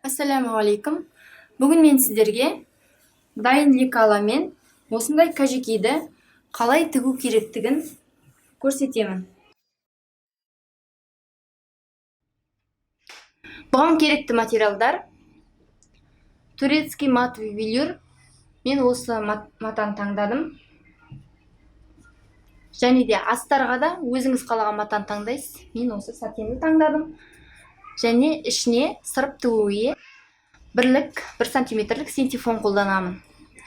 Ассалаумағалейкум. Бүгін мен сіздерге дайын лекаламен осындай кәжекейді қалай тігу керектігін көрсетемін. Бұған керекті материалдар: турецкий матовый велюр, мен осы матаны таңдадым. Және де астарға да өзіңіз қалаған матаны таңдайсыз. Мен осы сатенді таңдадым. Және ішіне сырып тігуге бірлік 1 сантиметрлік синтефон қолданамын,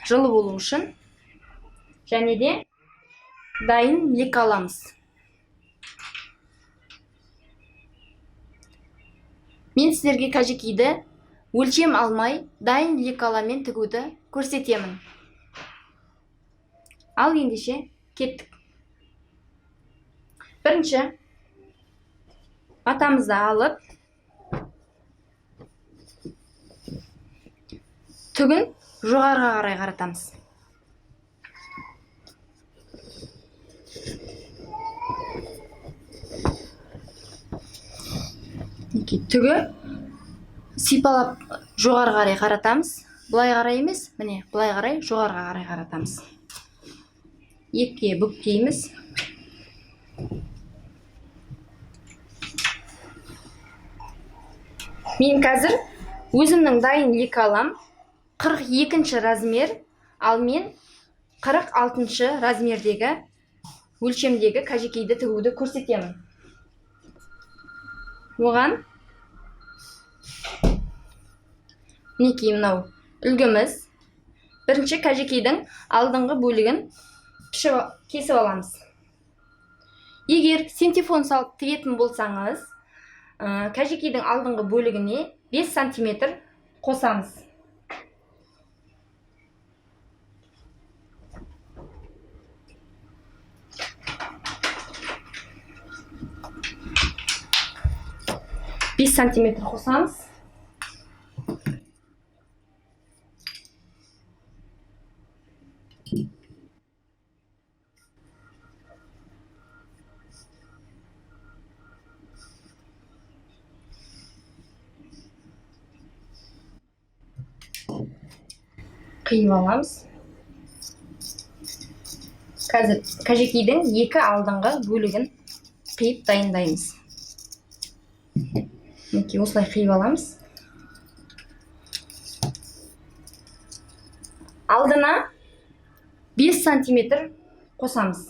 жылы болу үшін. Және де дайын лекаламыз. Мен сіздерге кәжекейді өлшем алмай дайын лекаламен тігуді көрсетемін. Ал ендеше кеттік. Бірінші матамызды алып, түгін жоғарыға қарай қаратамыз. Түгі сипалап жоғары қарай қаратамыз. Бұлай қарай емес, міне бұлай қарай, жоғарыға қарай қаратамыз. Екіге бүктейміз. Мен қазір өзімнің дайын лекалам 42-ші размер, ал мен 46-ші размердегі өлшемдегі кәжекейді тігуді көрсетемін. Оған мінекей мынау үлгіміз. Бірінші кәжекейдің алдыңғы бөлігін кесіп аламыз. Егер синтефон салып тігетін болсаңыз, кәжекейдің алдыңғы бөлігіне 5 сантиметр қосамыз. Сантиметр қосамыз. Қиып аламыз. Қазір кәжекейдің екі алдыңғы бөлігін қиып дайындаймыз. Осылай қиып аламыз. Алдына 5 сантиметр қосамыз.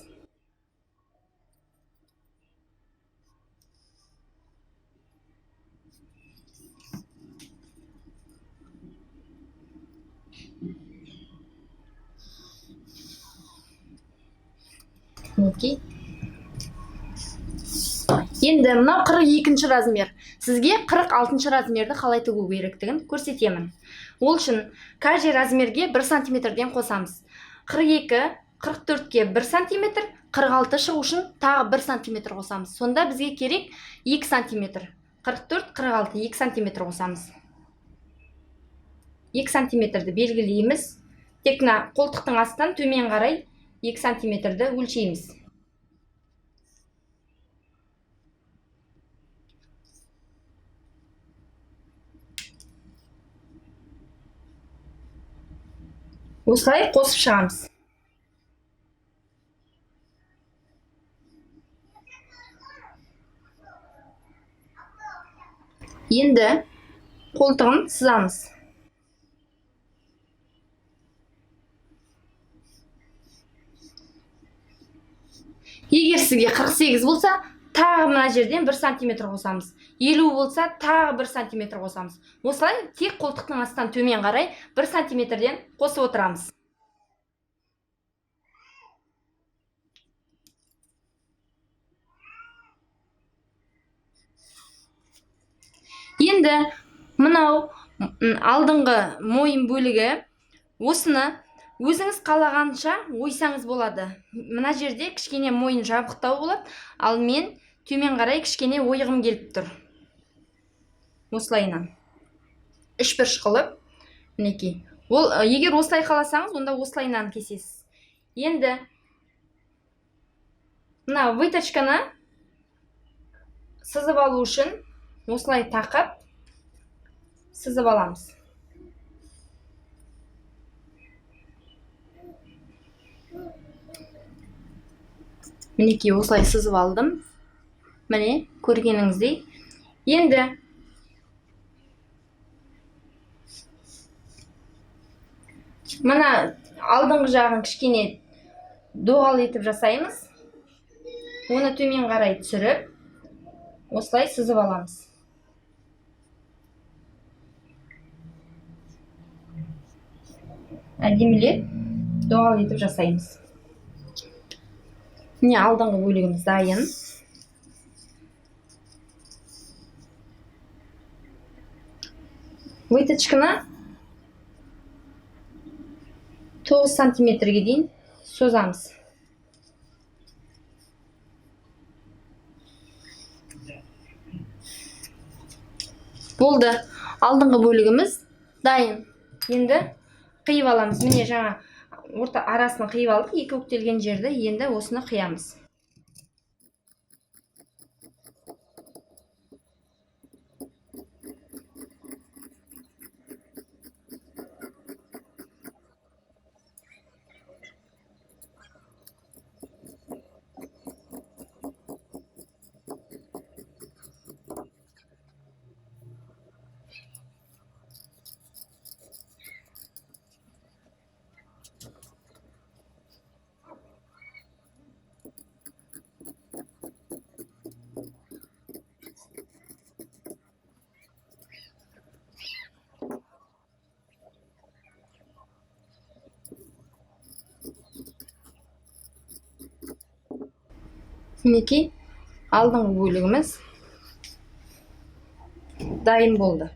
Енді мынау 42-ші размер. Сізге 46-ші размерді қалай тігу керектігін көрсетемін. Ол үшін каждый размерге 1 сантиметрден қосамыз. 42, 44-ке 1 сантиметр, 46 шығу үшін тағы 1 сантиметр қосамыз. Сонда бізге керек 2 сантиметр. 44, 46, 2 сантиметр қосамыз. 2 сантиметрді белгілейміз. Тек қолтықтың астынан төмен қарай 2 сантиметрді өлшейміз. Осылай қосып шығамыз. Енді қолтығын сызамыз. Егер сізге 48 болса, тағы мына жерден 1 сантиметр қосамыз. 50 болса, тағы 1 сантиметр қосамыз. Осылай тек қолтықтың астынан төмен қарай 1 сантиметрден қосып отырамыз. Енді мынау алдыңғы мойын бөлігі, осыны өзіңіз қалағанша ойсаңыз болады. Мына жерде кішкене мойын жабықтау болады, ал мен төмен қарай кішкене ойығым келіп тұр. Осылайынан. 3 қылып, мінекей. Ол егер осылай қаласаңыз, онда осылайынан кесесіз. Енді мына выточканы сызып алу үшін осылай тақып сызып аламыз. Мінекей осылай сызып алдым. Міне көргеніңіздей. Енді мына алдыңғы жағын кішкене доғал етіп жасаймыз. Оны төмен қарай түсіріп, осылай сызып аламыз. Әдемілеп доғал етіп жасаймыз. Міне алдыңғы бөлігіміз дайын. Выточканы 9 сантиметрге дейін созамыз. Болды. Алдыңғы бөлігіміз дайын. Енді қиып аламыз. Міне жаңа орта арасын қиып алдық. Екі өктелген жерді енді осыны қиямыз. Мінекей алдыңғы бөлігіміз дайын болды.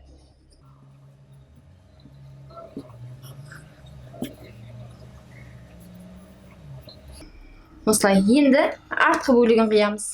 Осылай енді артқы бөлігін қиямыз.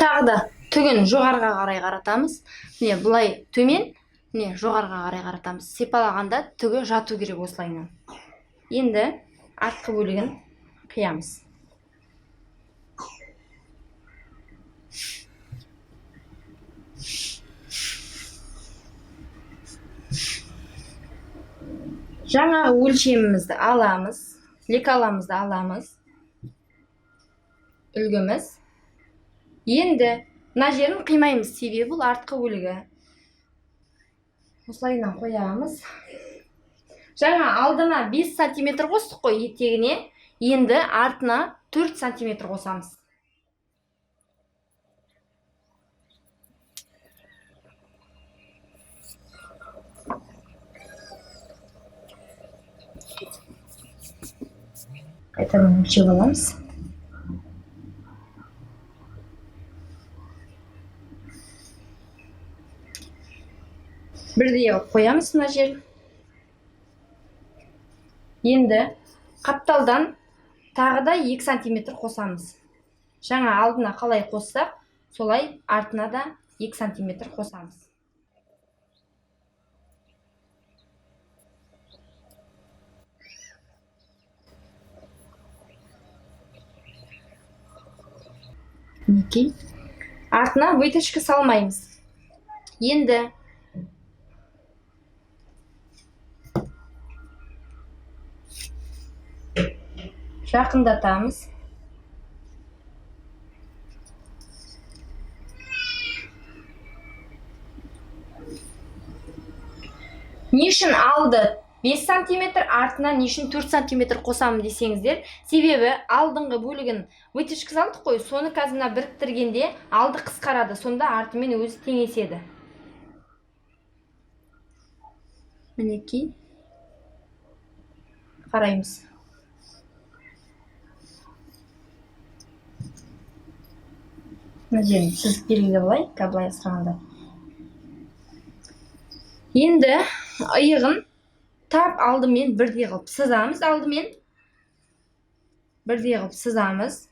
Тағы да түгін жоғарға қарай қаратамыз. Міне бұлай төмен, міне жоғарға қарай қаратамыз. Сипалағанда түгі жату керек осылайынан. Енді артқы бөлігін қиямыз. Жаңағы өлшемімізді аламыз, лекаламызды аламыз, үлгіміз. Енді мына жерін қимаймыз, себебі бұл артқы бөлігі. Осылайынан қоямыз. Жаңа алдына 5 сантиметр қостық қой етегіне, енді артына 4 сантиметр қосамыз. Қайтадан өлшеп аламыз. Бірдей қоямыз мына жер. Енді қапталдан тағы да 2 сантиметр қосамыз. Жаңа алдына қалай қоссақ, солай артына да 2 сантиметр қосамыз. Мінекей. Артына выточка салмаймыз. Енді жақындатамыз. Не үшін алды 5 сантиметр, артына не үшін 4 сантиметр қосамын десеңіздер, себебі алдыңғы бөлігін выточка салдық қой, соны қазір біріктіргенде алды қысқарады, сонда артымен өзі теңеседі. Мінекей. қараймыз. Мына жерін сызып белгілеп алайық, былай сұрағанда. Енді иығын тап алдымен бірдей қылып сызамыз, алдымен бірдей қылып сызамыз.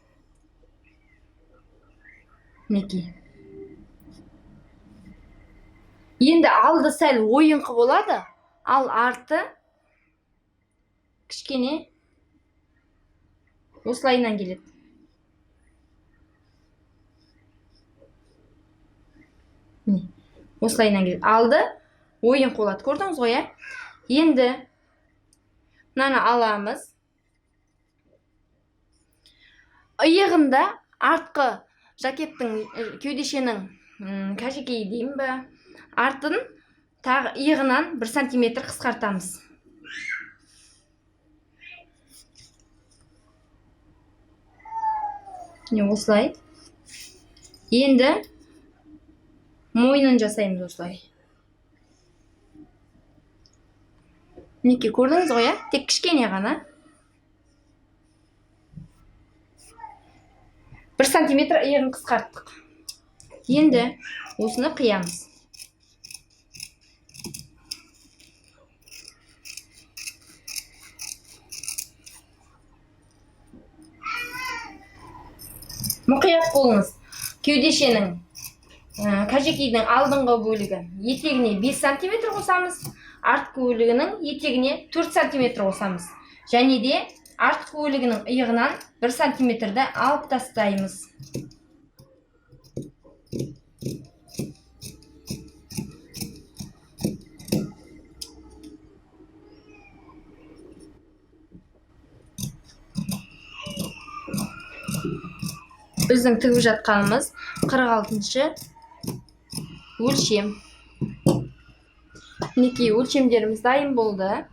Мінекей. Енді алды сәл ойыңқы болады, ал арты кішкене осылайынан келеді. Осылайынан келеді. Алды ойыңқы болады. Көрдіңіз ғой, ә? Енді мынаны аламыз. Иығында артқы жакеттің кеудешенің кәжекей деймін бе? Артын тағы иығынан 1 сантиметр қысқартамыз. Осылай. Енді мойнын жасаймыз осылай. Мінекей, көрдіңіз ғой, тек кішкене ғана. 1 сантиметр иығын қысқарттық. Енді осыны қиямыз. Мұқият болыңыз. Кеудешенің кәжекейдің алдыңғы бөлігі етегіне 5 сантиметр қосамыз, артқы бөлігінің етегіне 4 сантиметр қосамыз. Және де артқы бөлігінің иығынан 1 сантиметрді алып тастаймыз. Біздің тігіп жатқанымыз 46-шы өлшем. Мінекей, өлшемдеріміз дайын болды.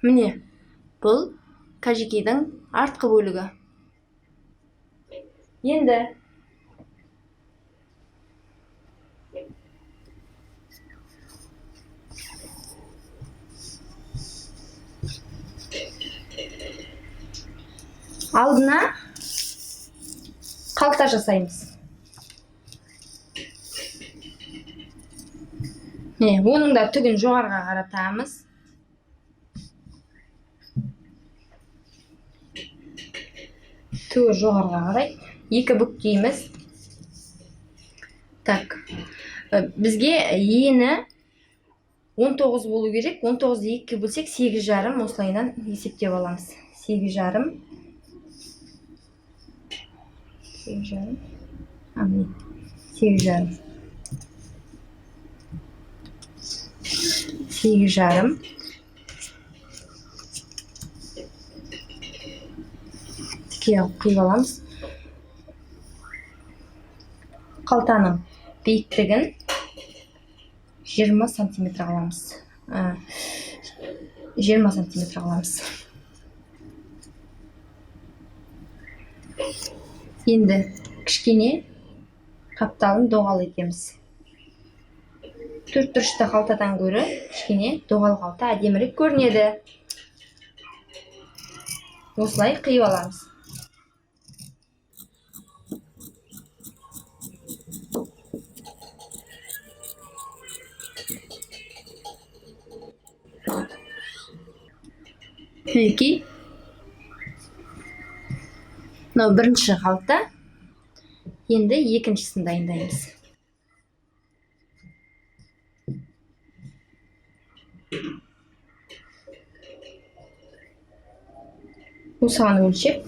Міне, бұл кәжекейдің артқы бөлігі. Енді алдына қалта жасаймыз. Оның да түгін жоғарға қаратамыз. Түгі жоғарға қарай. 2 бүктейміз. Так, бізге ені 19 болу керек. 19-ді 2-ге бөлсек 8,5 осылайынан есептеп аламыз. 8,5. 8,5. 8,5. Тіке қиып аламыз. Қалтаның биіктігін 20 сантиметр аламыз. 20 сантиметр аламыз. Енді кішкене қапталын доғал етеміз. 4 түрішті қалтадан көрі кішкене доғал қалта әдемірек көрінеді. Осылай қиып аламыз. Мінекей, мынау бірінші қалта. Енді екіншісін дайындаймыз. Осыған өлшеп,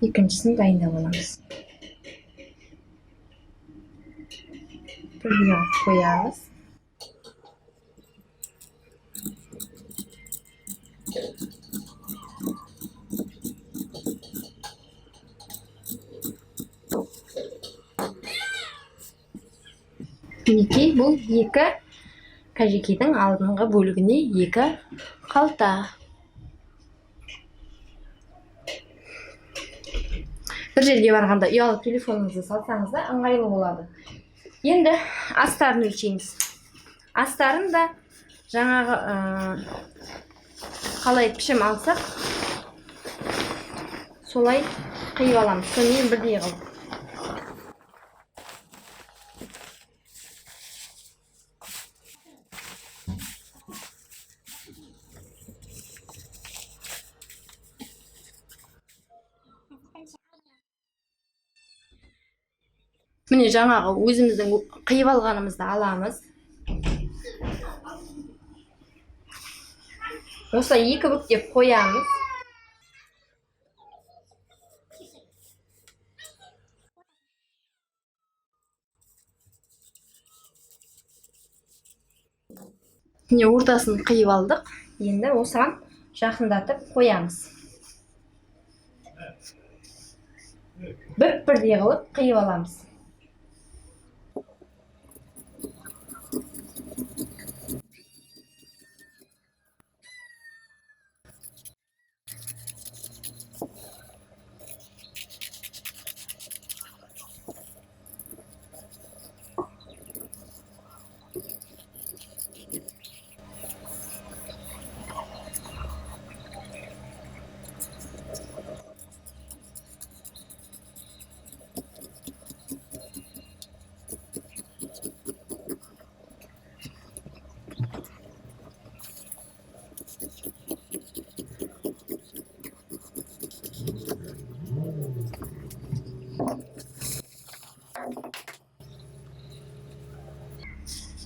екіншісін дайындап аламыз. Бірге қоямыз. Мінекей, бұл 2 кәжекейдің алдыңғы бөлігіне 2 қалта. Бір жерге барғанда ұялы телефоныңызды салсаңыз да ыңғайлы болады. Енді астарын өлшейміз. Астарын да жаңағы қалай пішім алсақ солай қиып аламыз, сонымен бірдей қылып. Міне жаңағы өзіміздің қиып алғанымызды аламыз. Осылай екі бүктеп қоямыз. Міне ортасын қиып алдық. Енді осыған жақындатып қоямыз. Бір-бірдей қылып қиып аламыз.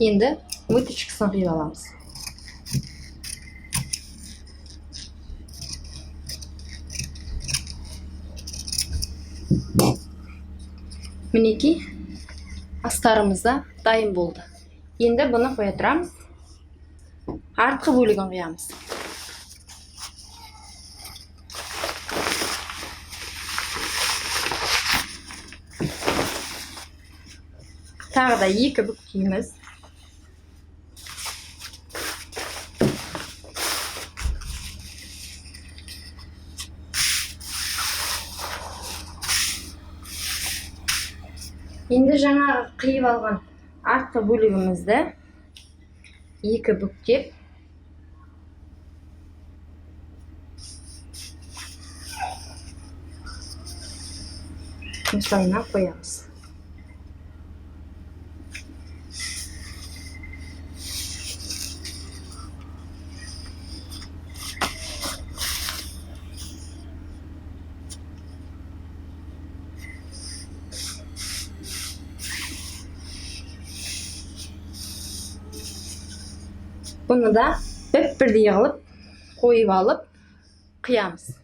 Енді өтішкісін қиып аламыз. Мінекей астарымыз да дайын болды. Енді бұны қоя тұрамыз. Артқы бөлігін қиямыз. Тағы да екі бүктейміз. Енді жаңағы қиып алған артқы бөлігімізді екі бүктеп осылайына қоямыз. Бұны да бір-бірдей қылып қойып алып қиямыз.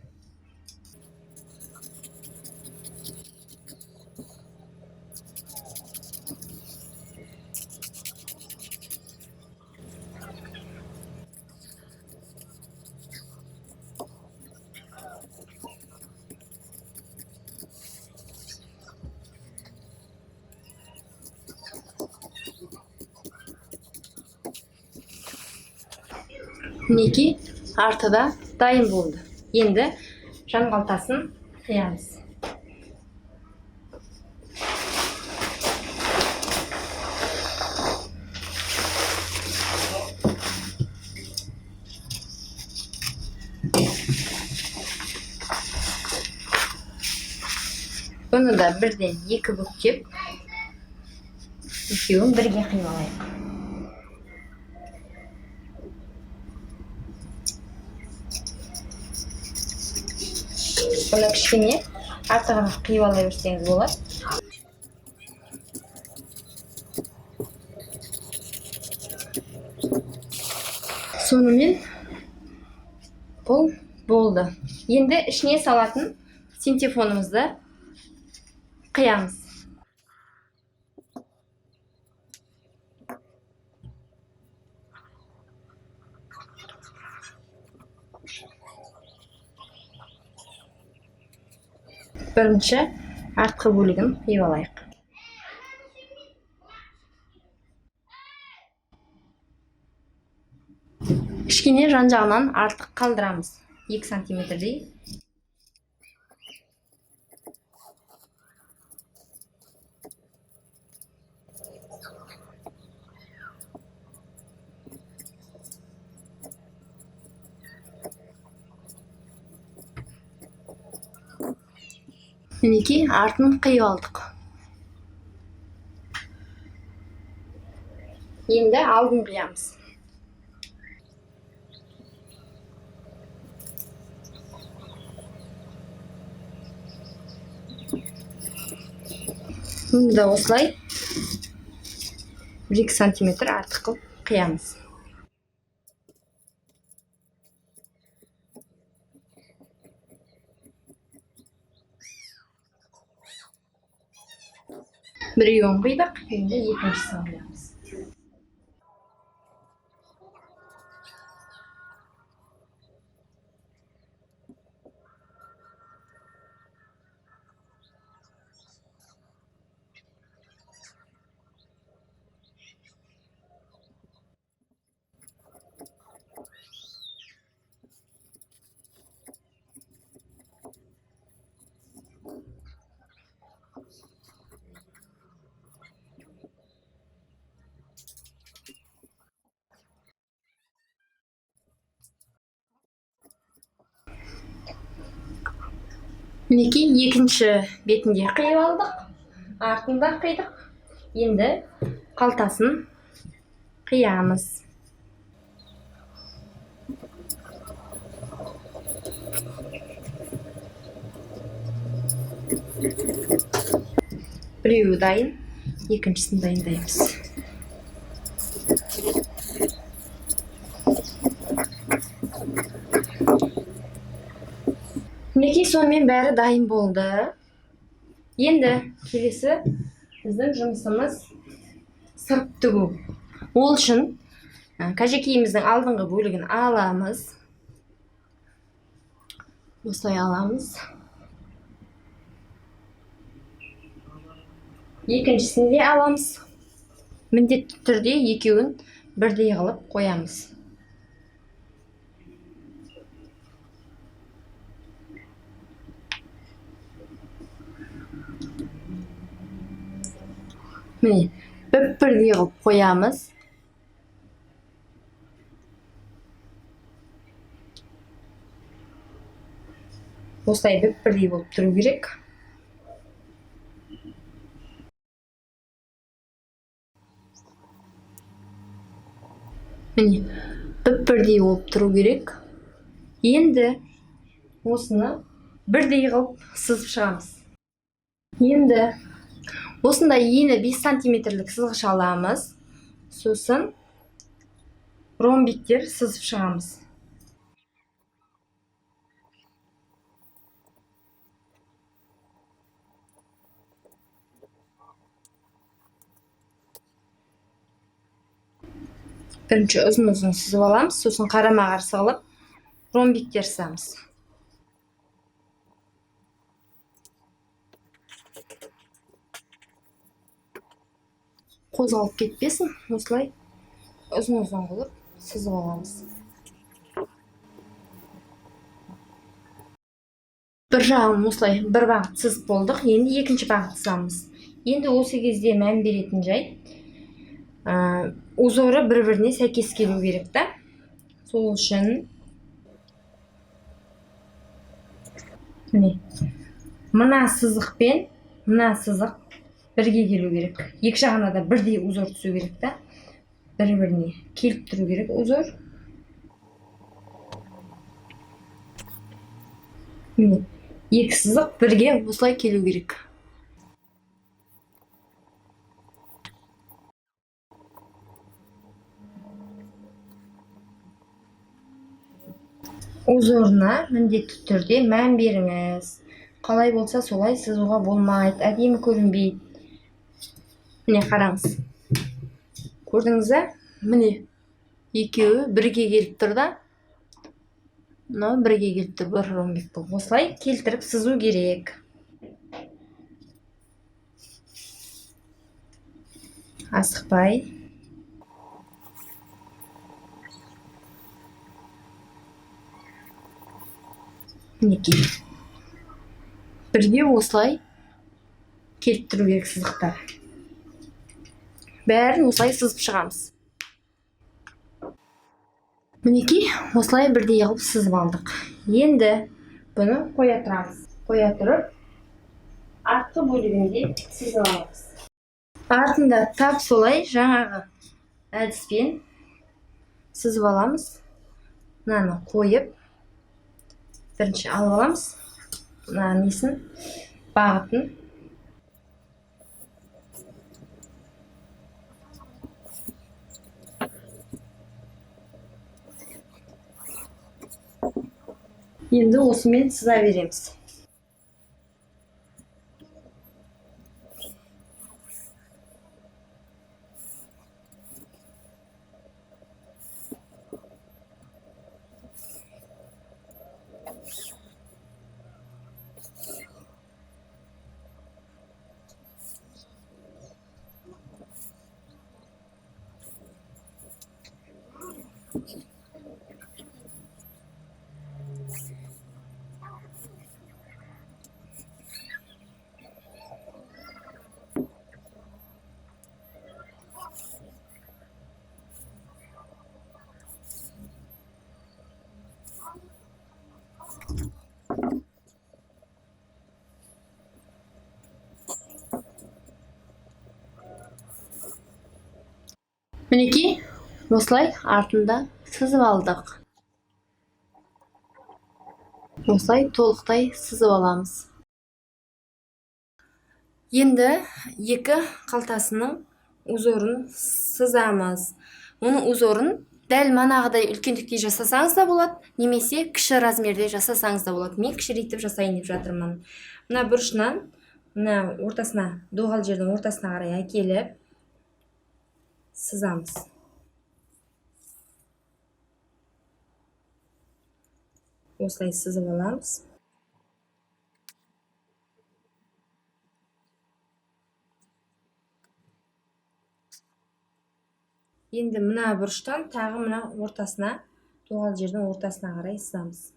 Мінекей арты да дайын болды. Енді жан қалтасын қиямыз. Бұны да бірден екі бүктеп, екеуін бірге қиып алайық. Бұны кішкене артығын қиып ала берсеңіз болады. Сонымен бұл болды. Енді ішіне салатын синтефонымызды қиямыз. Бірінші артқы бөлігін қиып алайық. Кішкене жан жағынан артық қалдырамыз. 2 сантиметрдей. мінекей артын қиып алдық. Енді алдын қиямыз. Мұны да осылай 1-2 сантиметр артық қылып қиямыз. Біреуін қидық, енді екіншісін қиямыз. Мінекей екінші бетінде қиып алдық, артында қидық. Енді қалтасын қиямыз. Біреуі дайын, екіншісін дайындаймыз. Мінекей сонымен бәрі дайын болды. Енді келесі біздің жұмысымыз сырып тігу. Ол үшін кәжекейіміздің алдыңғы бөлігін аламыз. Осылай аламыз. Екіншісін де аламыз. Міндетті түрде екеуін бірдей қылып қоямыз. Міне, бірдей қылып қоямыз. Осылай бірдей болып тұру керек. Міне, бірдей болып тұру керек. Енді осыны бірдей қылып сызып шығамыз. Енді осындай ені 5 сантиметрлік сызғыш аламыз. Сосын ромбиктер сызып шығамыз. Бірінші ұзын-ұзын сызып аламыз, сосын қарама-қарсы қылып ромбиктер сызамыз. Қозғалып кетпесін, осылай ұзын-ұзын қылып сызып аламыз. Бір жағын осылай бір бағыт сызып болдық, енді екінші бағыт сызамыз. Енді осы кезде мән беретін жай, узоры бір-біріне сәйкес келу керек та. Сол үшін мына сызық пен мына сызық бірге келу керек. Екі жағына да бірдей узор түсу керек та. Бір-біріне келіп тұру керек узор. Міне, екі сызық бірге осылай келу керек. Узорына міндетті түрде мән беріңіз. Қалай болса солай сызуға болмайды, әдемі көрінбейді. Міне қараңыз. Көрдіңіз бе? Міне екеуі бірге келіп тұр да. Мынау бірге келіп тұр, бір ромбик болып. Осылай келтіріп сызу керек. Асықпай. Мінекей. Бірге осылай келіп тұру керек сызықтар. Бәрін осылай сызып шығамыз. Мінекей, осылай бірдей қылып сызып алдық. Енді бұны қоя тұрамыз. Қоя тұрып, артқы бөлігінде сызып аламыз. Артында тап солай жаңағы әдіспен сызып аламыз. Мынаны қойып, бірінші алып аламыз. Мына несін, бағытын. Енді осымен сыза береміз. Мінекей, осылай артында сызып алдық. Осылай толықтай сызып аламыз. Енді екі қалтасының узорын сызамыз. Оның узорын дәл манағыдай үлкендікте жасасаңыз да болады, немесе кіші размерде жасасаңыз да болады. Мен кішірейтіп жасайын деп жатырмын. Мына бұрышынан, мына ортасына, доғал жердің ортасына қарай әкеліп сызамыз. Осылай сызып аламыз. Енді мына бұрыштан тағы мына ортасына, доғал жердің ортасына қарай сызамыз.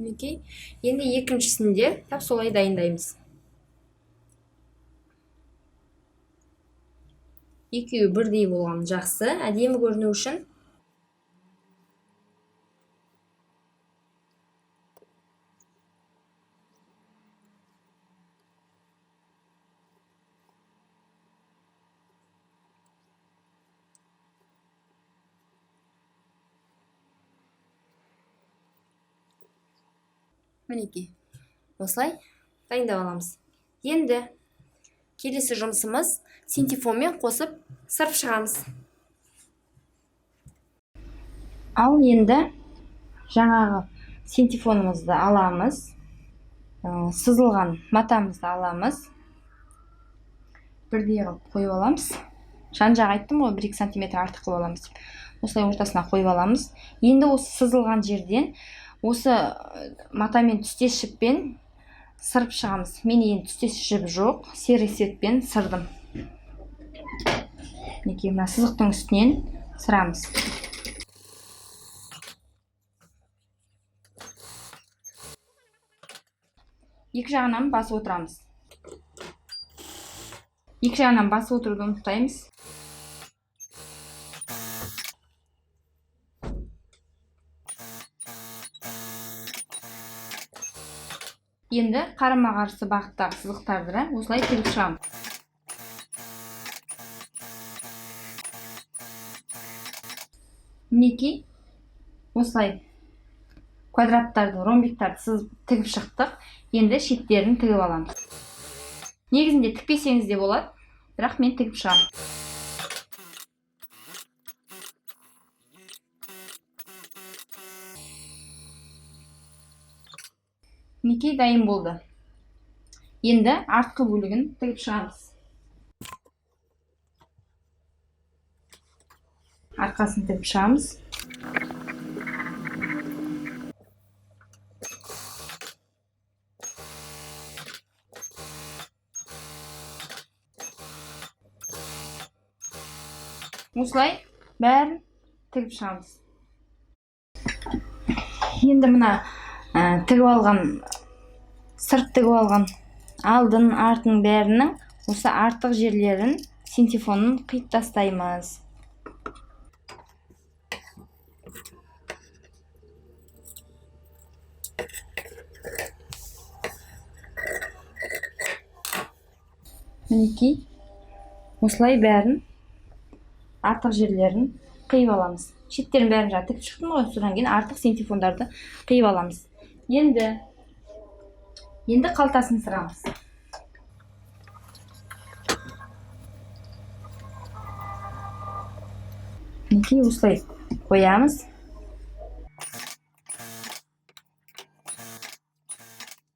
Мінекей, енді екіншісінде тап солай дайындаймыз. Екеуі бірдей болған жақсы, әдемі көріну үшін. Мінекей, осылай дайындап аламыз. Енді келесі жұмысымыз синтефонмен қосып сырып шығамыз. Ал енді жаңағы синтефонымызды аламыз, сызылған матамызды аламыз, бірдей қылып қойып аламыз. Жан-жақ айттым ғой, 1-2 см артық қылып аламыз деп. Осылай ортасына қойып аламыз. Енді осы сызылған жерден осы матамен түстес жіппен сырып шығамыз. Мен енді түстес жіп жоқ, серый цветпен сырдым. Мінекей, мына сызықтың үстінен сырамыз. Екі жағынан басып отырамыз. Екі жағынан басып отыруды ұмытпаймыз. Енді қарама-қарсы бағыттағы сызықтарды осылай тігіп шығамыз. Мінекей, осылай квадраттарды, ромбиктарды тігіп шықтық. Енді шеттерін тігіп аламыз. Негізінде тікпесеңіз де болады, бірақ мен тігіп шығамын. Мінекей, дайын болды. Енді артқы бөлігін тігіп шығамыз. Арқасын тігіп шығамыз. Осылай бәрін тігіп шығамыз. Енді мына тігіп алған, сырт тігіп алған алдын, артын бәрінің осы артық жерлерін синтефонның қиып тастаймыз. мінекей осылай бәрін артық жерлерін қиып аламыз. Шеттерін бәрін жаңа тігіп шықтым ғой, содан кейін артық синтефондарды қиып аламыз. Енді қалтасын сырамыз. Мінекей осылай қоямыз.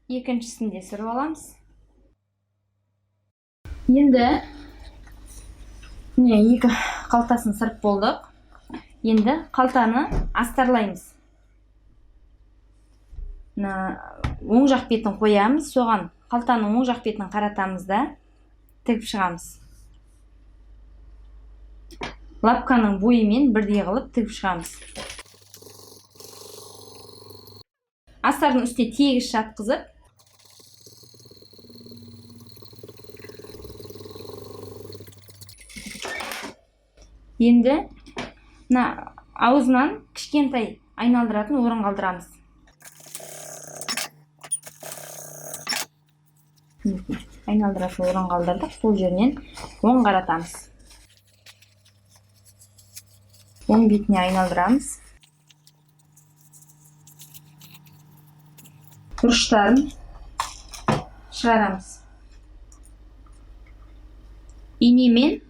Екіншісін де сырып аламыз. Енді екі қалтасын сырып болдық. Енді қалтаны астарлаймыз. Оң жақ бетін қоямыз, соған қалтаның оң жақ бетін қаратамыз да тігіп шығамыз. Лапканың бойымен бірдей қылып тігіп шығамыз. Астардың үстіне тегіс жатқызып, енді аузынан кішкентай айналдыратын орын қалдырамыз. Айналдыратын орын қалдырдық, сол жерінен оң қаратамыз. Оң бетіне айналдырамыз. Бұрыштарын шығарамыз. Инемен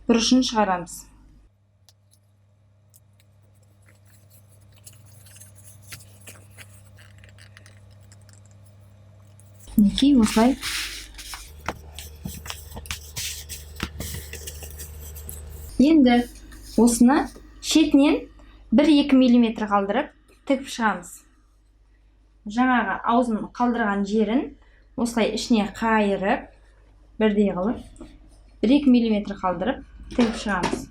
бұрышын шығарамыз. Мінекей осылай. Енді осыны шетінен 1-2 мм қалдырып тігіп шығамыз. Жаңағы аузын қалдырған жерін осылай ішіне қайырып, бірдей қылып 1-2 мм қалдырып тігіп шығамыз.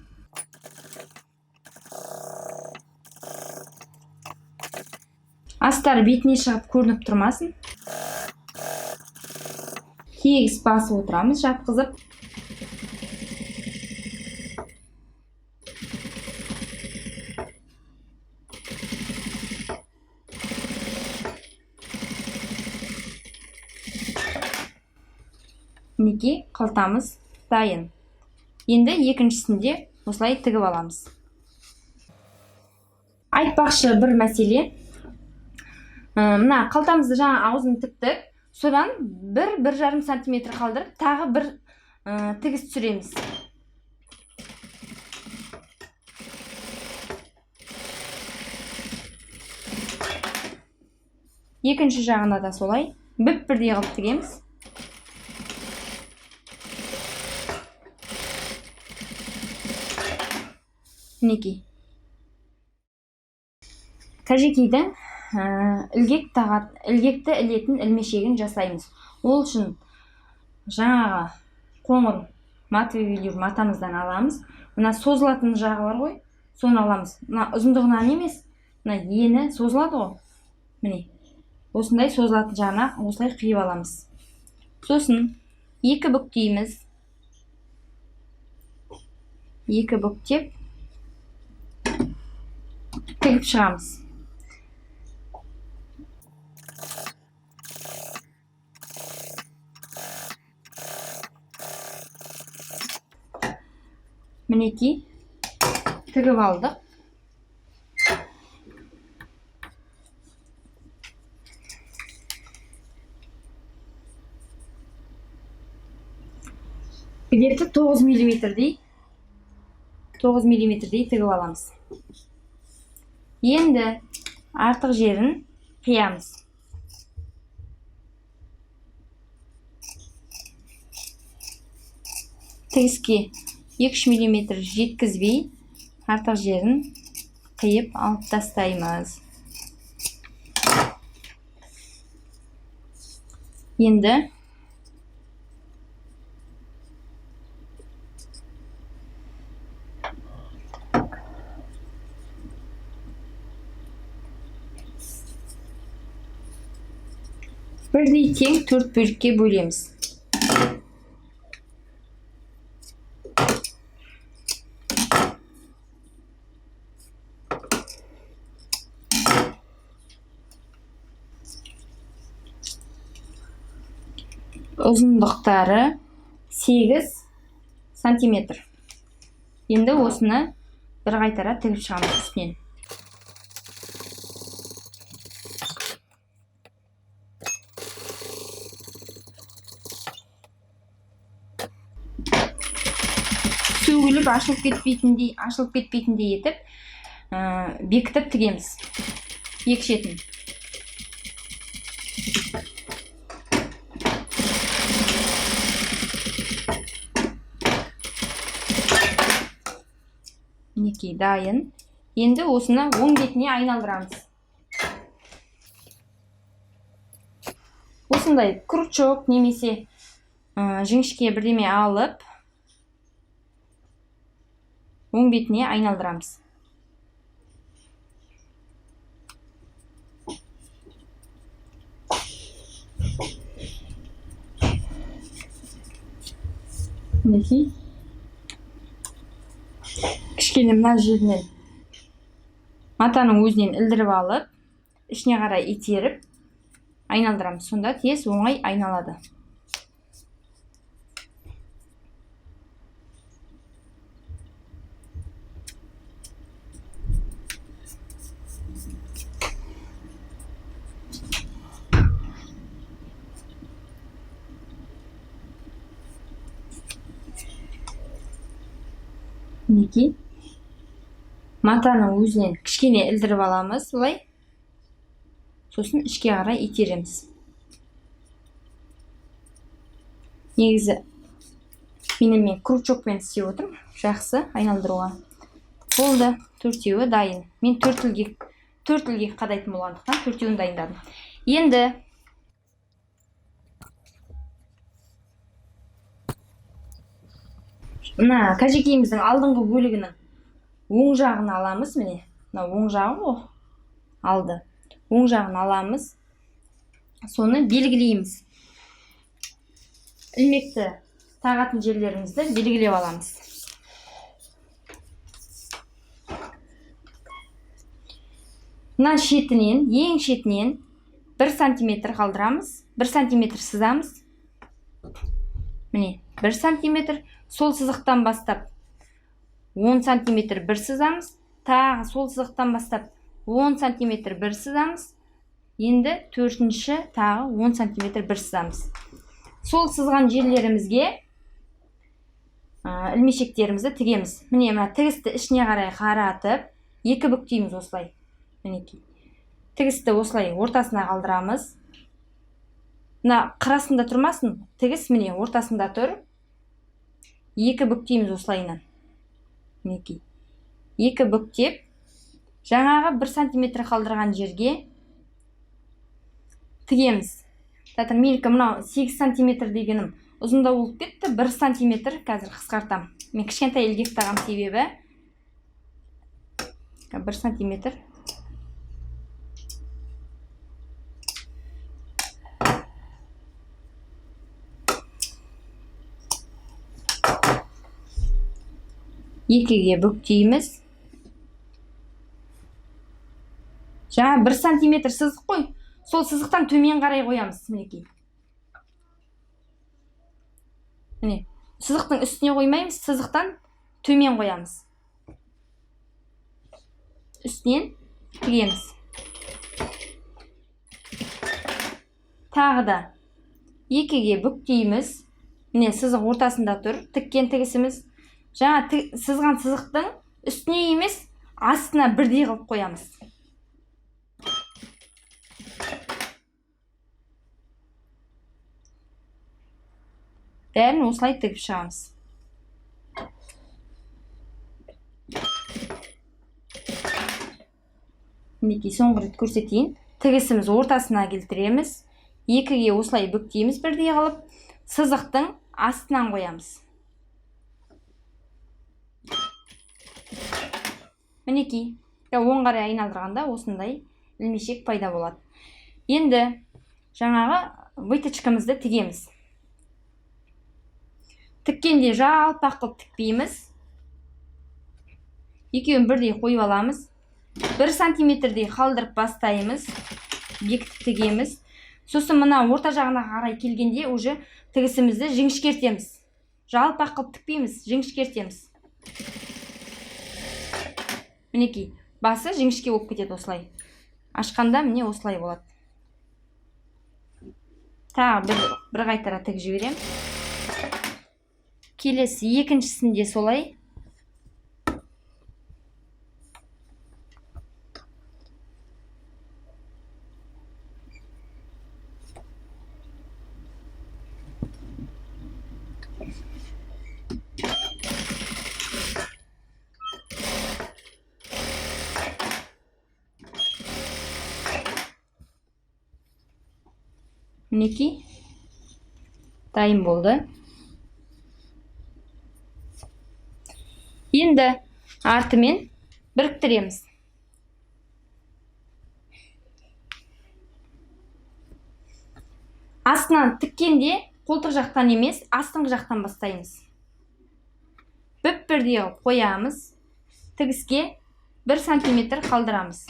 Астары бетіне шығып көрініп тұрмасын. Тегіс басып отырамыз, жатқызып. Мінекей қалтамыз дайын. Енді екіншісінде осылай тігіп аламыз. Айтпақшы бір мәселе. Мына қалтамызды жаңа аузын тіктік. Содан 1-1,5 см қалдырып, тағы бір тігіс түсіреміз. Екінші жағына да солай бірдей қылып тігеміз. Мінекей. Кәжекейдің ілгекті ілетін ілмешегін жасаймыз. Ол үшін жаңағы қоңыр матовый велюр матамыздан аламыз. Мына созылатын жағы бар ғой, соны аламыз. Мына ұзындығынан емес, мына ені созылады ғой. Міне, осындай созылатын жағына осылай қиып аламыз. Сосын 2 бүктейміз. 2 бүктеп тігіп шығамыз. Мінекей тігіп алдық. Где-то 9 мм-дей тігіп аламыз. Енді артық жерін қиямыз. Тігіске 2 мм жеткізбей, артық жерін қиып алып тастаймыз. Енді бірдей тең 4 бөлікке бөлеміз. ұзындықтары 8 сантиметр. Енді осыны бір қайтара тігіп шығамыз үстінен. Сөгіліп ашылып кетпейтіндей етіп бекітіп тігеміз екі шетін. Мінекей дайын. Енді осыны оң бетіне айналдырамыз. Осындай крючок немесе жіңішке бірдеме алып, оң бетіне айналдырамыз. Мінекей. Кішкене мына жерінен матаның өзінен ілдіріп алып, ішіне қарай итеріп, айналдырамыз. Сонда тез оңай айналады. Мінекей. Матаның өзінен кішкене ілдіріп аламыз, былай. Сосын ішке қарай итереміз. Негізі мен крючокпен істеп отырмын, жақсы айналдыруға. Болды, төртеуі дайын. Мен төрт ілгек қадайтын болғандықтан төртеуін дайындадым. Енді мына кәжекейіміздің алдыңғы бөлігінің оң жағын аламыз, міне. Мына оң жағы ғой, алды. Оң жағын аламыз. Соны белгілейміз. Ілмекті тағатын жерлерімізді белгілеп аламыз. Мына шетінен, ең шетінен 1 сантиметр қалдырамыз. 1 сантиметр сызамыз. Міне, 1 сантиметр. Сол сызықтан бастап 10 сантиметр бір сызамыз. Тағы сол сызықтан бастап 10 сантиметр бір сызамыз. Енді төртінші тағы 10 сантиметр бір сызамыз. Сол сызған жерлерімізге ілмешектерімізді тігеміз. Міне, мына тігісті ішіне қарай қаратып, екі бүктейміз осылай. Мінекей. Тігісті осылай ортасына қалдырамыз. Мына қырасында тұрмасын, тігіс міне ортасында тұр. Екі бүктейміз осылайынан. Мінекей. Екі бүктеп, жаңағы 1 сантиметр қалдырған жерге тігеміз. Тәтір менікі мынау 8 сантиметр дегенім ұзында болып кетті, 1 сантиметр қазір қысқартам. Мен кішкентай ілгек тағам себебі 1 сантиметр. Екіге бүктейміз. Жаңа 1 сантиметр сызық қой. Сол сызықтан төмен қарай қоямыз. Мінекей. Міне, сызықтың үстіне қоймаймыз, сызықтан төмен қоямыз. Үстінен тігеміз. Тағы да екіге бүктейміз. Міне, сызық ортасында тұр. Тіккен тігісіміз. Жаңа сызған сызықтың үстіне емес, астына бірдей қылып қоямыз. Бәрін осылай тігіп шығамыз. Мінекей, соңғы рет көрсетейін. Тігісіміз ортасына келтіреміз. Екіге осылай бүктейміз бірдей қылып, сызықтың астынан қоямыз. Мінекей, оң қарай айналдырғанда осындай ілмешек пайда болады. Енді жаңағы выточкамызды тігеміз. Тіккенде жалпақ қылып тікпейміз. Екеуін бірдей қойып аламыз. 1 сантиметрдей қалдырып бастаймыз. Бекітіп тігеміз. Сосын мына орта жағына қарай келгенде уже тігісімізді жіңішкертеміз. жалпақ қылып тікпейміз, жіңішкертеміз. Мінекей, басы жіңішке болып кетеді осылай. Ашқанда міне осылай болады. Тағы бір қайтара тігіп жіберем. Келесі екіншісінде солай. Мінекей, дайын болды. Енді артымен біріктіреміз. Астынан тіккенде қолтық жақтан емес, астыңғы жақтан бастаймыз. Бір-бірдей қоямыз. Тігіске 1 сантиметр қалдырамыз.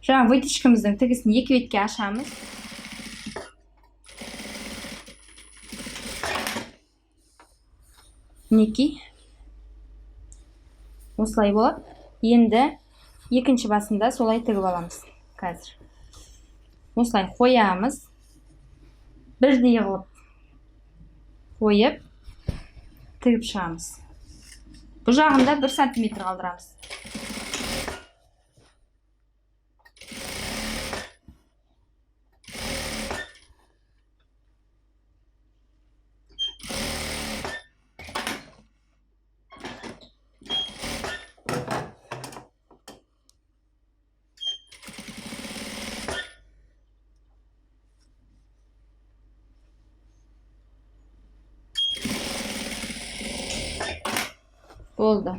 Жаңа вытяжкамыздың тігісін екі бетке ашамыз. Мінекей. Осылай болады. Енді екінші басында солай тігіп аламыз. Қазір. Осылай қоямыз. Бірдей қылып қойып, тігіп шығамыз. Бұл жағында 1 сантиметр қалдырамыз. Болды.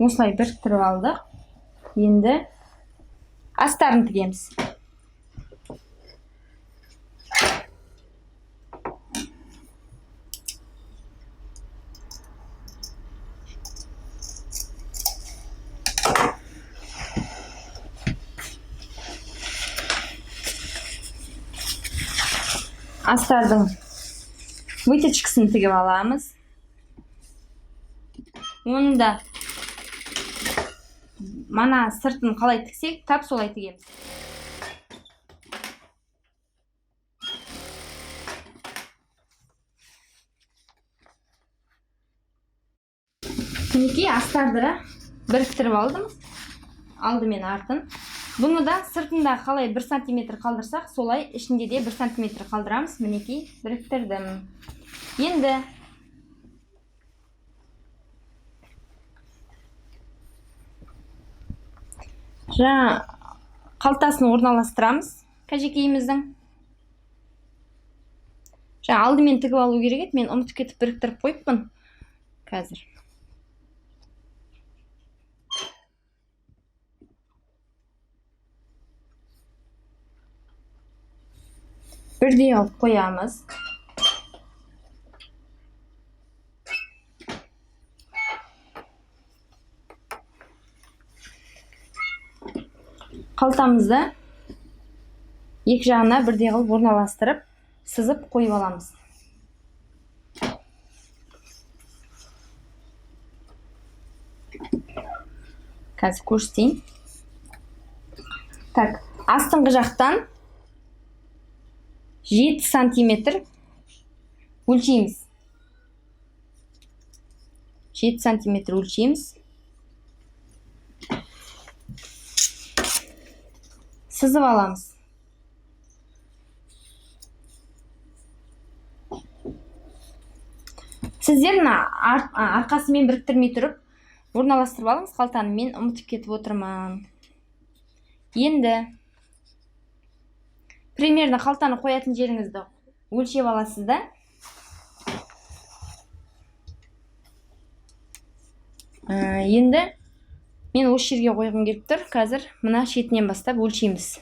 Осылай біріктіріп алдық. Енді астарын тігеміз. Астардың вытяжкасын тігіп аламыз. Оны да мана сыртын қалай тіксек, тап солай тігеміз. Мінекей астарды біріктіріп алдым. Алдымен артын. Бұны да сыртында қалай 1 сантиметр қалдырсақ, солай ішінде де 1 сантиметр қалдырамыз. Мінекей біріктірдім. Енді жаңа қалтасын орналастырамыз кәжекейіміздің. Жаңа алдымен тігіп алу керек еді, мен ұмытып кетіп біріктіріп қойыппын. Қазір. Бірдей алып қоямыз. Қалтамызды екі жағына бірдей қылып орналастырып, сызып қойып аламыз. Қазір көрсетейін. Так, астыңғы жақтан 7 сантиметр өлшейміз. 7 сантиметр өлшейміз. Сызып аламыз. Сіздер арқасымен біріктірмей тұрып, орналастырып алыңыз қалтаны. Мен ұмытып кетіп отырмын. Енді примерно қалтаны қоятын жеріңізді өлшеп аласыз да. Енді мен осы жерге қойғым келіп тұр. Қазір мына шетінен бастап өлшейміз.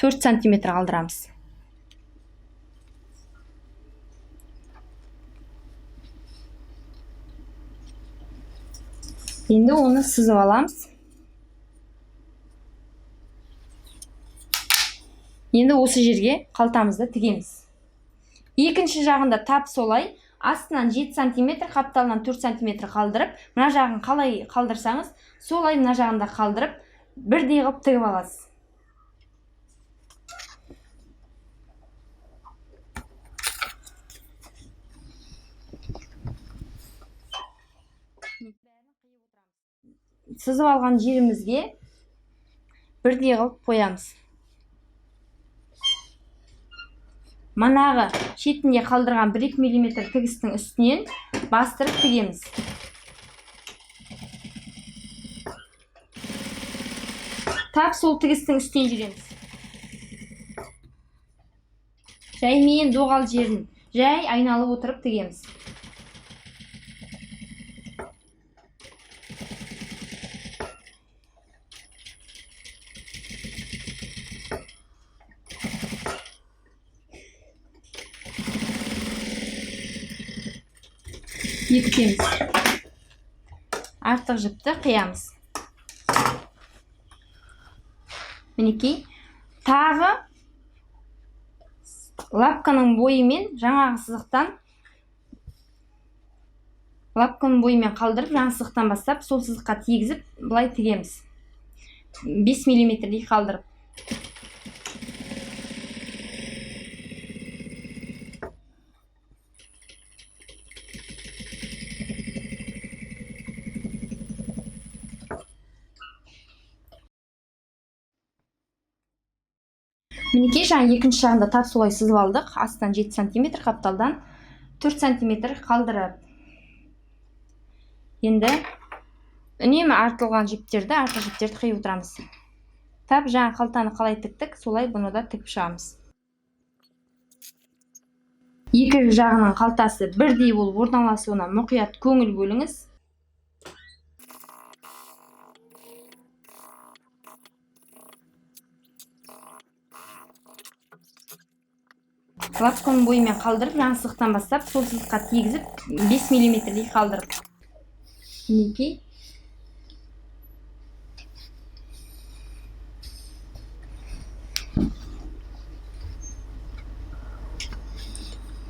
4 сантиметр қалдырамыз. Енді оны сызып аламыз. Енді осы жерге қалтамызды тігеміз. Екінші жағында тап солай, астынан 7 сантиметр, қапталынан 4 сантиметр қалдырып, мына жағын қалай қалдырсаңыз, солай мына жағында қалдырып, бірдей қылып тігіп аласыз. Сызып алған жерімізге бірдей қылып қоямыз. Манағы шетінде қалдырған 1-2 мм тігістің үстінен бастырып тігеміз. Тап сол тігістің үстінен жүреміз. Жаймен доғал жерін жай айналып отырып тігеміз. Бекітеміз. Артық жіпті қиямыз. Мінекей, тағы лапканың бойымен жаңағы сызықтан қалдырып, жаңа сызықтан бастап, сол сызыққа тигізіп, бұлай тігеміз. 5 мм-дей қалдырып. Мінекей, жаңа екінші жағында тап солай сызып алдық. Астынан 7 сантиметр, қапталдан 4 сантиметр қалдырып. Енді үнемі артық жіптерді қиып отырамыз. Тап жаңа қалтаны қалай тіктік, солай бұны да тігіп шығамыз. Екі жағының қалтасы бірдей болып орналасуына мұқият көңіл бөліңіз. Лапканың бойымен қалдырып, жаңа сызықтан бастап, сол сызыққа тигізіп, 5 мм-дей қалдырып. Мінекей.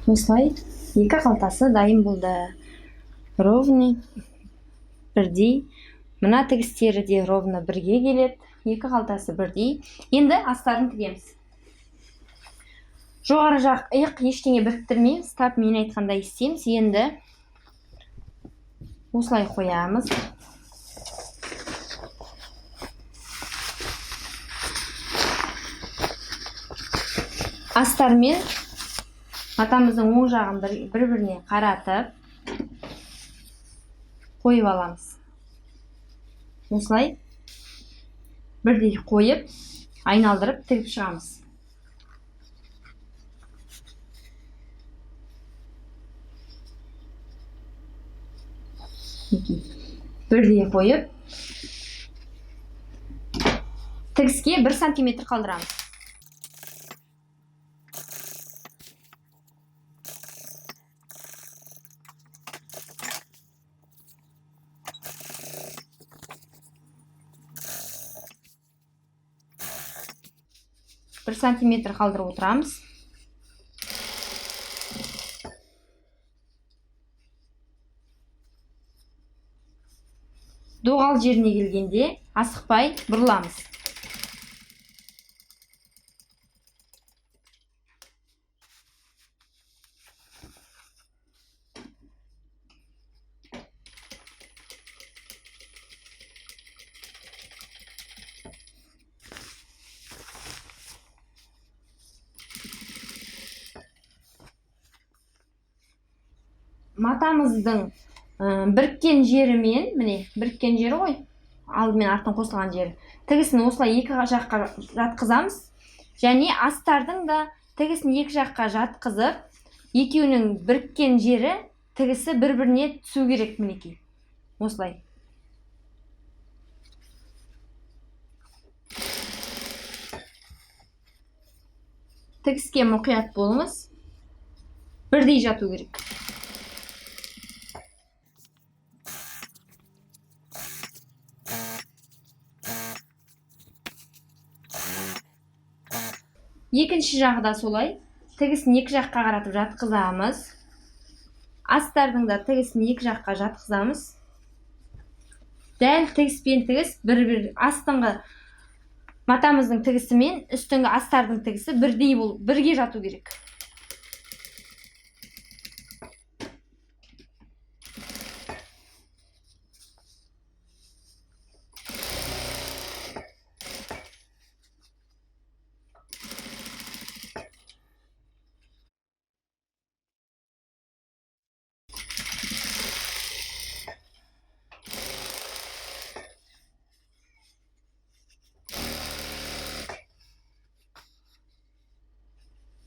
Осылай екі қалтасы дайын болды. Ровный, бірдей. Мына тігістері де ровно бірге келеді. Екі қалтасы бірдей. Енді астарын тігеміз. Жоғары жақ иық ештеңе біріктірмейміз. Тап мен айтқандай істейміз. Енді осылай қоямыз. Астармен матамыздың оң жағын бір-біріне қаратып қойып аламыз. Осылай бірдей қойып, айналдырып тігіп шығамыз. Бірдей қойып, тігіске 1 сантиметр қалдырамыз. Bir сантиметр қалдырып отырамыз. Доғал жеріне келгенде асықпай бұрыламыз. Матамыздың біріккен жерімен, міне біріккен жері ғой, алдымен артын қосылған жері. Тігісін осылай екі жаққа жатқызамыз. Және астардың да тігісін екі жаққа жатқызып, екеуінің біріккен жері тігісі бір-біріне түсу керек, мінекей. Осылай. тігіске мұқият болыңыз. Бірдей жату керек. Екінші жағы да солай. Тігісін екі жаққа қаратып жатқызамыз. Астардың да тігісін екі жаққа жатқызамыз. Дәл тігіс пен тігіс бір-бір, астыңғы матамыздың тігісі мен үстіңгі астардың тігісі бірдей болып, бірге жату керек.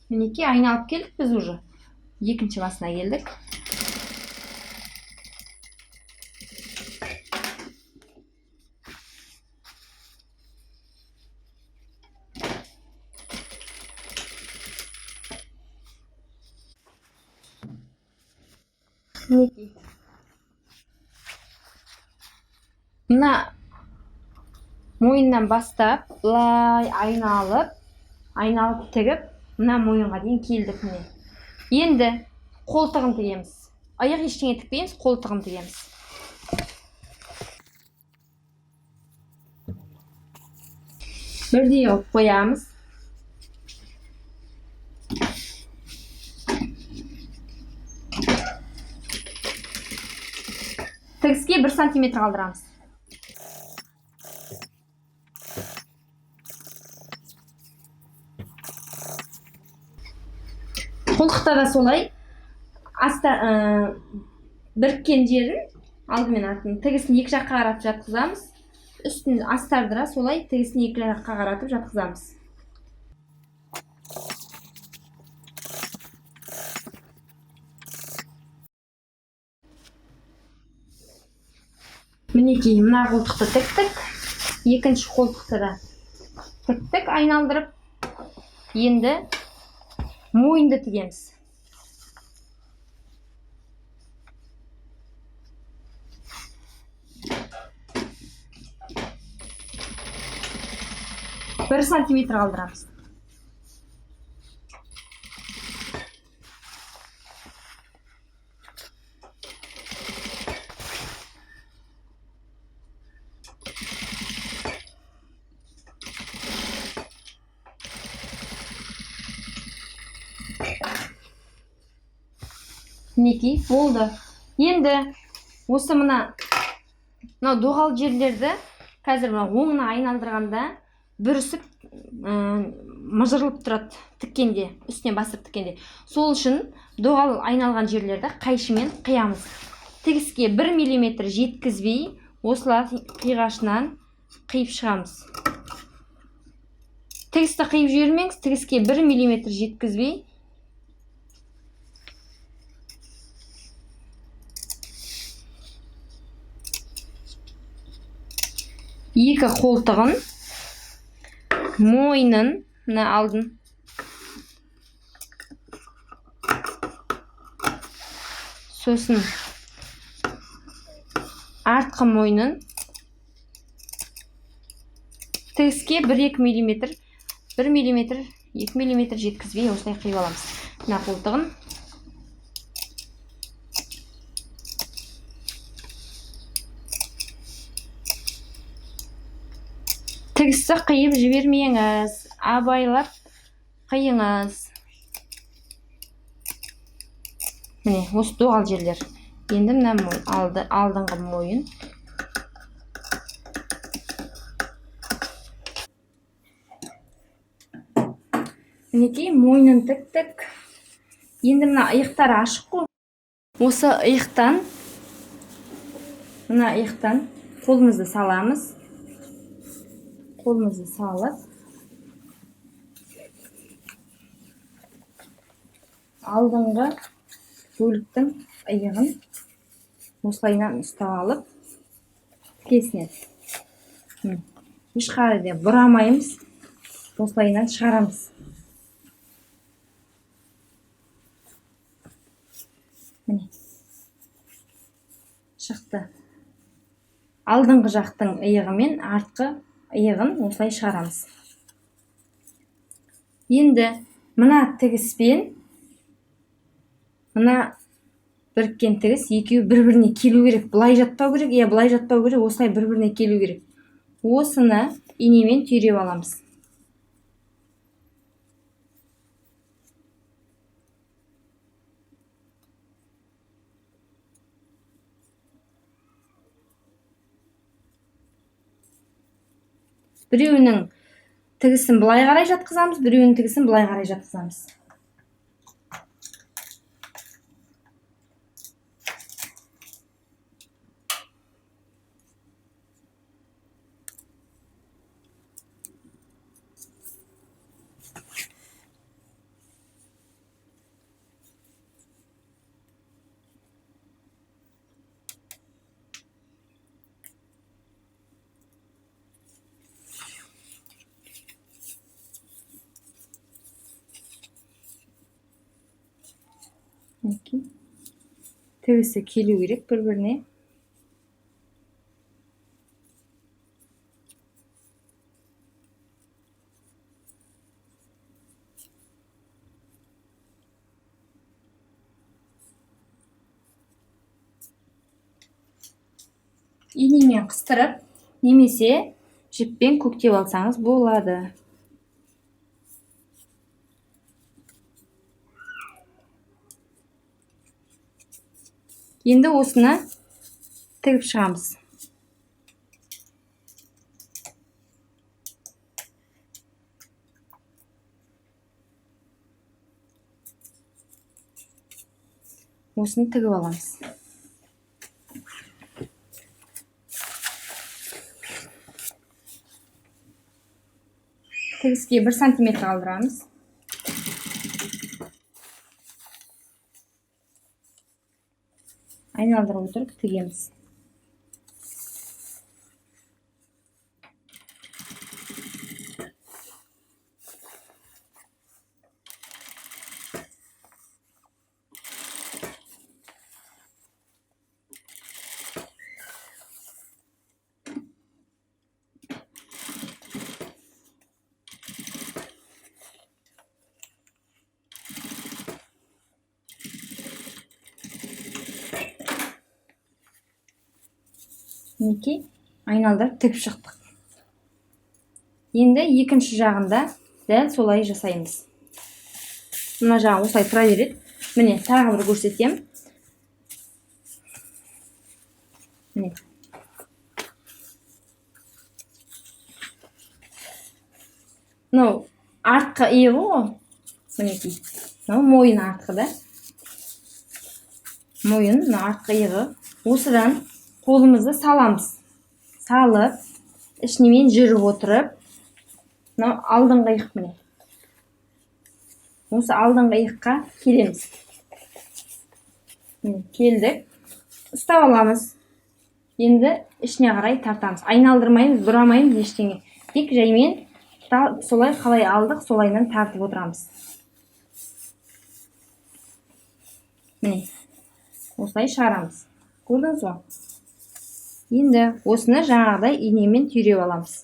Мінекей, айналып келдік біз уже. Екінші басына келдік. Мінекей. Мына мойыннан бастап, былай айналып тігіп, мына мойынға дейін келдік міне. Енді қолтығын тігеміз. Аяқ ештеңе тікпейміз, қолтығын тігеміз. Бірдей алып қоямыз. Тігіске 1 сантиметр қалдырамыз. Қолтықта да солай. Біріккен жерін алдымен артын тігісін екі жаққа қаратып жатқызамыз. Үстін астарды да солай тігісін екі жаққа қаратып жатқызамыз. Мінекей, мына қолтықты тіктік. Екінші қолтықты да тіктік, айналдырып. Енді мойынды тігеміз. Bir сантиметр қалдырамыз. Мінекей, болды. Енді осы мына доғал жерлерді қазір оңына айналдырғанда бүрісіп мыжырылып тұрады тіккенде, үстіне басып тіккенде. Сол үшін доғал айналған жерлерді қайшымен қиямыз. Тігіске 1 мм жеткізбей, осылай қиғашынан қиып шығамыз. Тігісті қиып жібермеңіз, тігіске 1 мм жеткізбей екі қолтығын, мойнын, мына алдын сосын артқы мойнын тігіске 1-2 мм, 1 мм, 2 мм жеткізбей осылай қиып аламыз. Мына қолтығын тігісті қиып жібермеңіз, абайлап қиыңыз. Міне, осы доғал жерлер. Енді мына алдыңғы мойын. Мінекей, мойнын тіктік. Енді мына иықтары ашық қой. Осы иықтан, мына иықтан қолымызды саламыз. Қолымызды салып, алдыңғы бөліктің иығын осылайынан ұстап алып, кесінеді. Ешқандай бұрамаймыз, осылайынан шығарамыз. алдыңғы жақтың иығы мен артқы иығын осылай шығарамыз. Енді мына тігіспен мына біріккен тігіс екеуі бір-біріне келу керек. Былай жатпау керек, былай жатпау керек, осылай бір-біріне келу керек. Осыны инемен түйреп аламыз. Біреуінің тігісін былай қарай жатқызамыз, біреуінің тігісін былай қарай жатқызамыз. Тігісі келу керек бір-біріне. Инемен қыстырып, немесе жіппен көктеп алсаңыз болады. Енді осыны тігіп шығамыз. Осыны тігіп аламыз. Тігіске 1 сантиметр қалдырамыз. Айналдырып отырып тігеміз. Мінекей, айналдырып тігіп шықтық. Енді екінші жағында дәл солай жасаймыз. Мына жағы осылай тұра береді. Міне, тағы бір көрсетем. Міне. Мынау артқы иығы ғой. Мінекей. Мынау мойын артқы да. Мойын, мына артқы иығы. Осыдан қолымызды саламыз. Салып, ішінен жүріп отырып, мынау алдыңғы иық міне. Осы алдыңғы иыққа келеміз. Келдік. Ұстап аламыз. Енді ішіне қарай тартамыз. Айналдырмаймыз, бұрамаймыз ештеңе. Тек жаймен солай қалай алдық, солайынан тартып отырамыз. Міне. Осылай шығарамыз. Көрдіңіз ба? Енді осыны жаңағыдай инемен түйреп аламыз.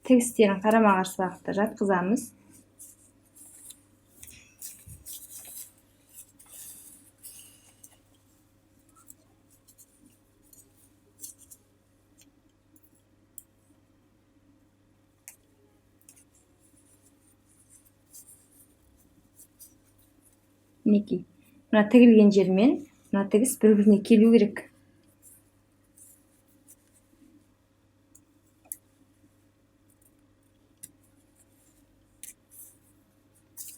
Тігістерін қарама-қарсы бағытта жатқызамыз. Мінекей, мына тігілген жермен мына тігіс бір-біріне келу керек.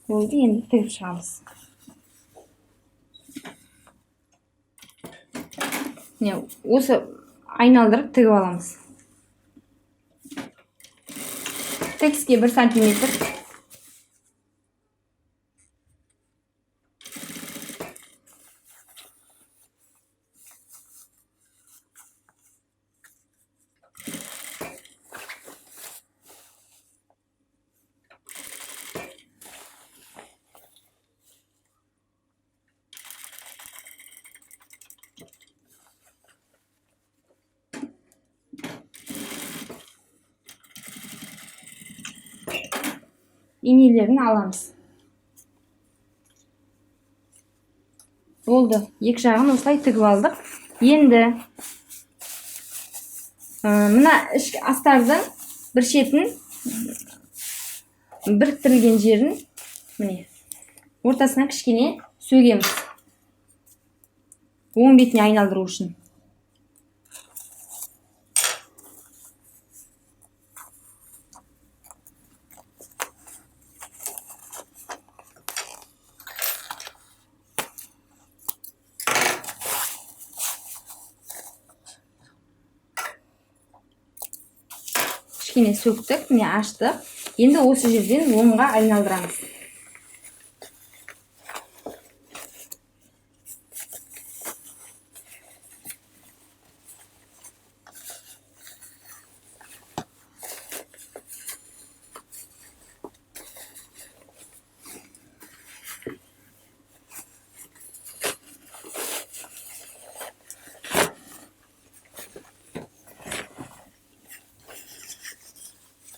Болды, енді тігіп шығамыз. Міне, осы айналдырып тігіп аламыз. Тігіске 1 сантиметр. инелерін аламыз. Болды, екі жағын осылай тігіп алдық. Енді мына ішкі астардың бір шетін біріктірілген жерін міне ортасына кішкене сөгеміз. Оң бетіне айналдыру үшін. Кішкене сөктік, міне аштық. Енді осы жерден оңға айналдырамыз.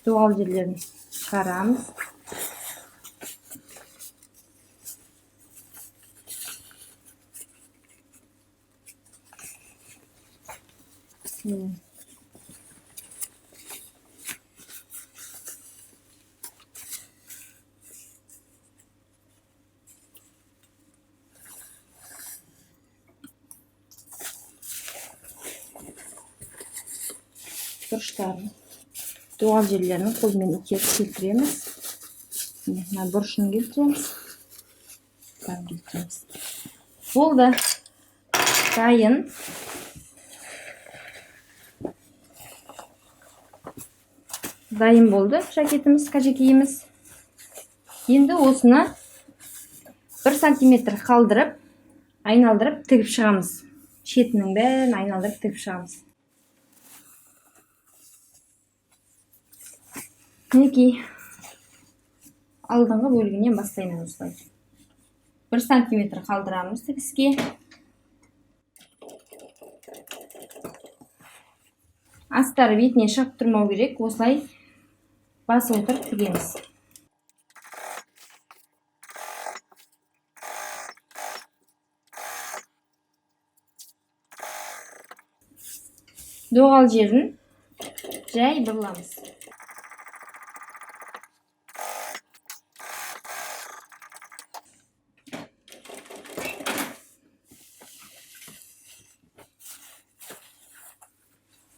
Doğal jерлерін шығарамыз. Бұрыштарын, doğal жерлерін қолмен итеріп келтіреміз. Мына бұрышын келтіреміз. Болды. Дайын. Дайын болды жакетіміз, қажекейіміз. Енді осыны 1 сантиметр қалдырып, айналдырып тігіп шығамыз. Шетінің бәрін айналдырып тігіп шығамыз. Мінекей алдыңғы бөлігінен бастаймыз осылай. 1 сантиметр қалдырамыз тігіске. Астары бетіне шығып тұрмау керек, осылай басып отырып тігеміз. Доғал жерін жай бұрламыз.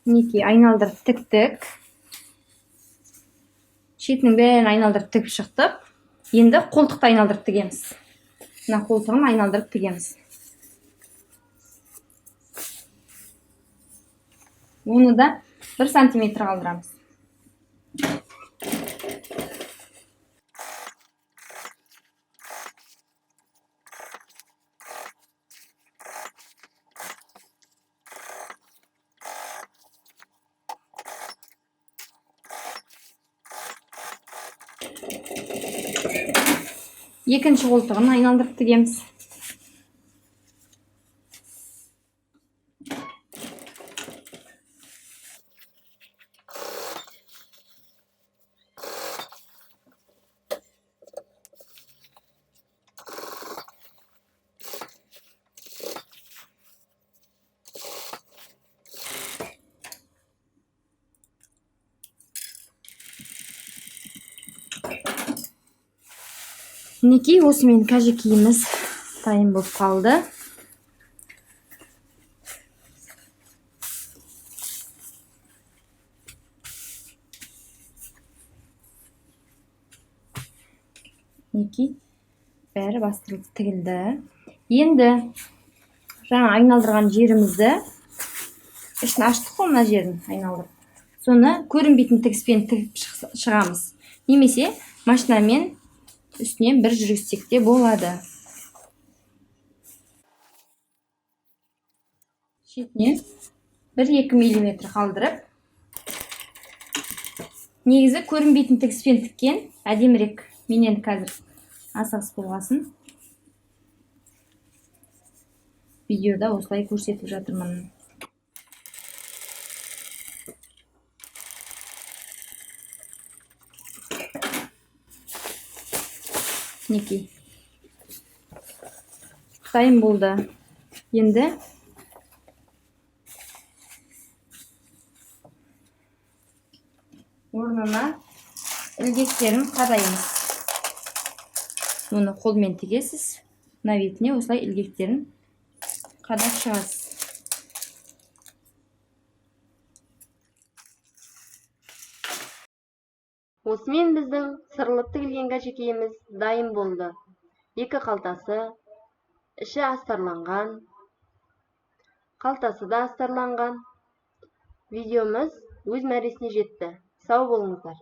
Мінекей айналдырып тіктік. Шетінің бәрін айналдырып тігіп шықтық. Енді қолтықты айналдырып тігеміз. Мына қолтығын айналдырып тігеміз. Оны да 1 сантиметр қалдырамыз. Екінші қолтығын айналдырып тігеміз. Мінекей осымен қажекейіміз дайын болып қалды. Мінекей бәрі бастырылып тігілді. Енді жаңа айналдырған жерімізді ішін аштық қой, мына жерін айналдырып. Соны көрінбейтін тігіспен тігіп шығамыз. Немесе машинамен үстінен бір жүргізсек те болады. Шетінен 1-2 мм қалдырып, негізі көрінбейтін тігіспен тіккен әдемірек. Менен қазір асығыс болғасын видеода осылай көрсетіп жатырмын. мінекей дайын болды. Енді орнына ілгектерін қадаймыз. Оны қолмен тігесіз. Мына бетіне осылай ілгектерін қадап шығасыз. Осымен біздің сырлы тігілген кәжекейіміз дайын болды. Екі қалтасы, іші астарланған, қалтасы да астарланған. Видеомыз өз мәресіне жетті. Сау болыңыздар.